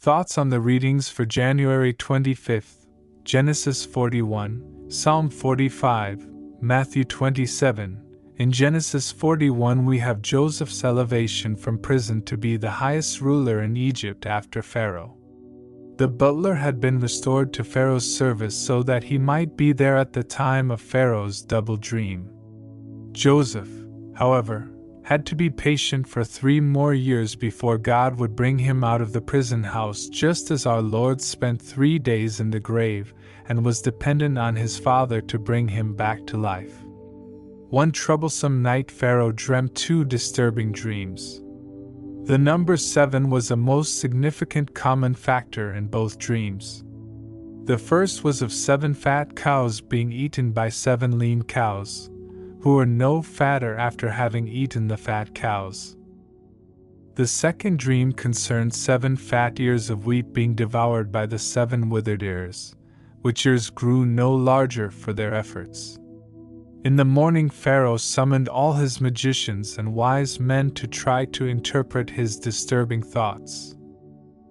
Thoughts on the readings for January 25th, Genesis 41, Psalm 45, Matthew 27. In Genesis 41 we have Joseph's elevation from prison to be the highest ruler in Egypt after Pharaoh. The butler had been restored to Pharaoh's service so that he might be there at the time of Pharaoh's double dream. Joseph, however, had to be patient for 3 more years before God would bring him out of the prison house, just as our Lord spent 3 days in the grave and was dependent on his Father to bring him back to life. One troublesome night Pharaoh dreamt 2 disturbing dreams. The number 7 was a most significant common factor in both dreams. The first was of 7 fat cows being eaten by 7 lean cows, who were no fatter after having eaten the fat cows. The second dream concerned 7 fat ears of wheat being devoured by the 7 withered ears, which ears grew no larger for their efforts. In the morning Pharaoh summoned all his magicians and wise men to try to interpret his disturbing thoughts.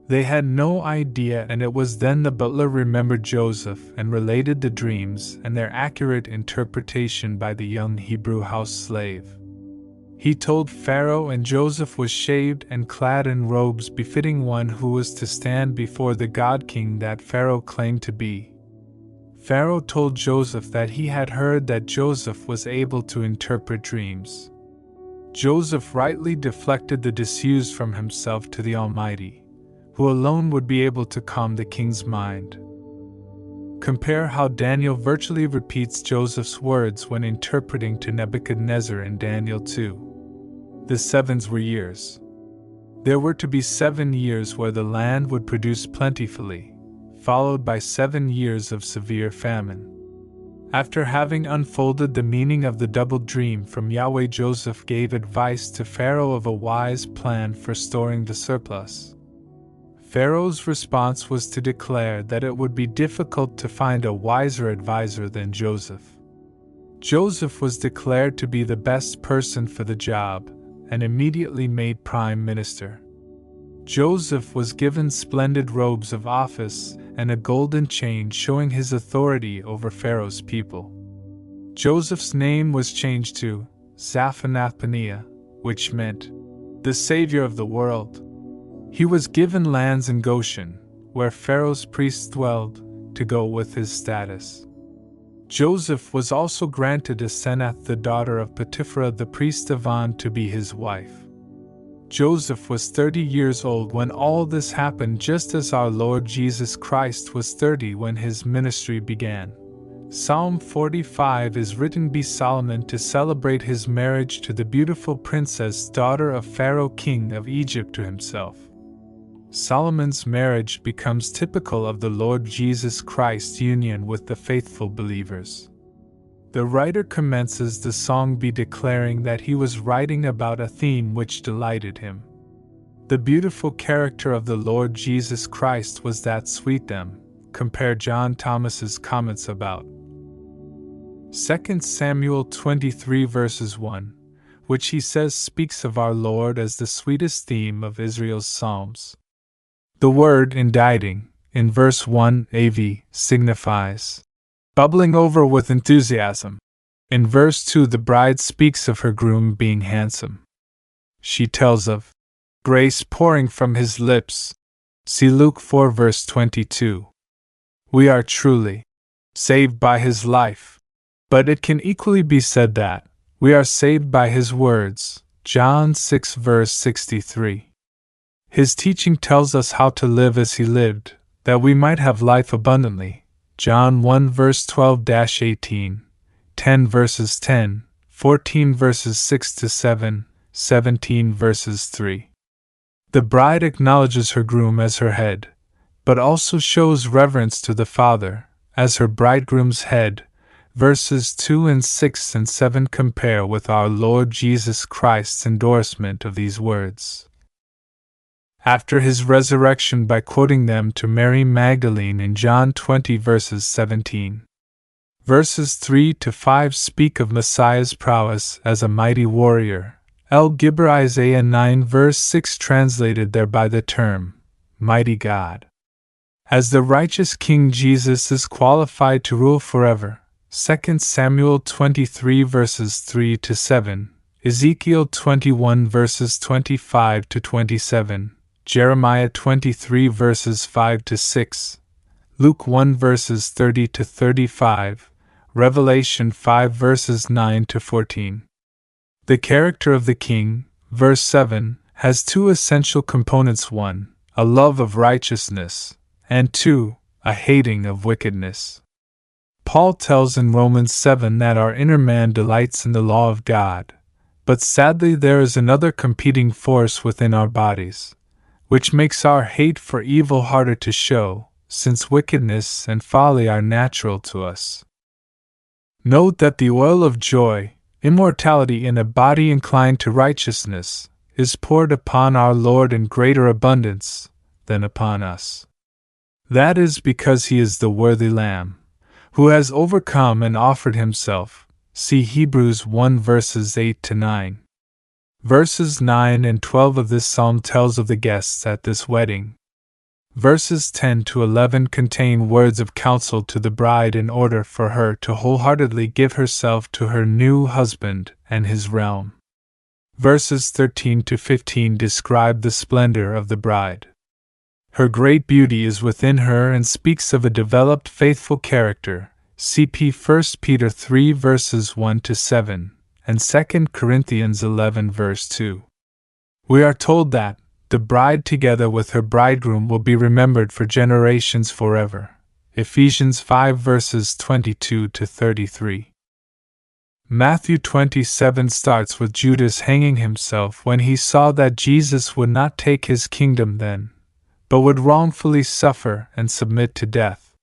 They had no idea, and it was then the butler remembered Joseph and related the dreams and their accurate interpretation by the young Hebrew house slave. He told Pharaoh and Joseph was shaved and clad in robes befitting one who was to stand before the God-king that Pharaoh claimed to be. Pharaoh told Joseph that he had heard that Joseph was able to interpret dreams. Joseph rightly deflected the disused from himself to the Almighty, who alone would be able to calm the king's mind. Compare how Daniel virtually repeats Joseph's words when interpreting to Nebuchadnezzar in Daniel 2. The 7s were years. There were to be 7 years where the land would produce plentifully, followed by 7 years of severe famine. After having unfolded the meaning of the double dream from Yahweh, Joseph gave advice to Pharaoh of a wise plan for storing the surplus. Pharaoh's response was to declare that it would be difficult to find a wiser advisor than Joseph. Joseph was declared to be the best person for the job, and immediately made prime minister. Joseph was given splendid robes of office and a golden chain showing his authority over Pharaoh's people. Joseph's name was changed to Zaphenath-Paneah, which meant, the Savior of the world. He was given lands in Goshen, where Pharaoh's priests dwelled, to go with his status. Joseph was also granted Asenath, the daughter of Potiphar the priest of On, to be his wife. Joseph was 30 years old when all this happened, just as our Lord Jesus Christ was 30 when his ministry began. Psalm 45 is written by Solomon to celebrate his marriage to the beautiful princess, daughter of Pharaoh king of Egypt, to himself. Solomon's marriage becomes typical of the Lord Jesus Christ's union with the faithful believers. The writer commences the song by declaring that he was writing about a theme which delighted him. The beautiful character of the Lord Jesus Christ was that sweet them. Compare John Thomas's comments about 2 Samuel 23 verses 1, which he says speaks of our Lord as the sweetest theme of Israel's psalms. The word inditing, in verse 1 av, signifies bubbling over with enthusiasm. In verse 2 the bride speaks of her groom being handsome. She tells of grace pouring from his lips. See Luke 4 verse 22. We are truly saved by his life, but it can equally be said that we are saved by his words. John 6 verse 63. His teaching tells us how to live as he lived, that we might have life abundantly. John 1 verse 12-18, 10 verses 10, 14 verses 6-7, 17 verses 3. The bride acknowledges her groom as her head, but also shows reverence to the Father as her bridegroom's head. Verses 2 and 6 and 7 compare with our Lord Jesus Christ's endorsement of these words after his resurrection by quoting them to Mary Magdalene in John 20 verses 17. Verses 3-5 speak of Messiah's prowess as a mighty warrior. El Gibber Isaiah 9 verse 6 translated there by the term mighty God. As the righteous King, Jesus is qualified to rule forever. 2 Samuel 23 verses 3 to 7, Ezekiel 21 verses 25 to 27, Jeremiah 23 verses 5 to 6, Luke 1 verses 30 to 35, Revelation 5 verses 9 to 14. The character of the king, verse 7, has two essential components: 1, a love of righteousness, and 2, a hating of wickedness. Paul tells in Romans 7 that our inner man delights in the law of God, but sadly there is another competing force within our bodies, which makes our hate for evil harder to show, since wickedness and folly are natural to us. Note that the oil of joy, immortality in a body inclined to righteousness, is poured upon our Lord in greater abundance than upon us. That is because he is the worthy Lamb, who has overcome and offered himself. See Hebrews 1 verses 8 to 9. Verses 9 and 12 of this psalm tells of the guests at this wedding. Verses 10 to 11 contain words of counsel to the bride in order for her to wholeheartedly give herself to her new husband and his realm. Verses 13 to 15 describe the splendor of the bride. Her great beauty is within her and speaks of a developed faithful character. CP 1 Peter 3 verses 1 to 7 and 2 Corinthians 11 verse 2. We are told that the bride together with her bridegroom will be remembered for generations forever. Ephesians 5 verses 22 to 33. Matthew 27 starts with Judas hanging himself when he saw that Jesus would not take his kingdom then, but would wrongfully suffer and submit to death.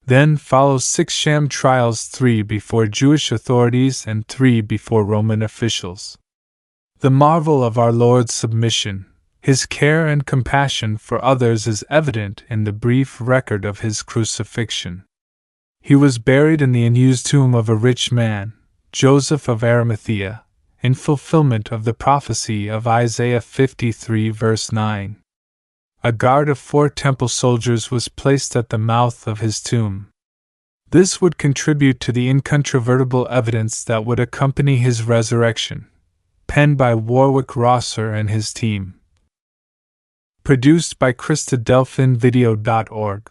Then follows 6 sham trials, 3 before Jewish authorities and 3 before Roman officials. The marvel of our Lord's submission, his care and compassion for others is evident in the brief record of his crucifixion. He was buried in the unused tomb of a rich man, Joseph of Arimathea, in fulfillment of the prophecy of Isaiah 53 verse 9. A guard of 4 temple soldiers was placed at the mouth of his tomb. This would contribute to the incontrovertible evidence that would accompany his resurrection, penned by Warwick Rosser and his team. Produced by christadelphianvideo.org.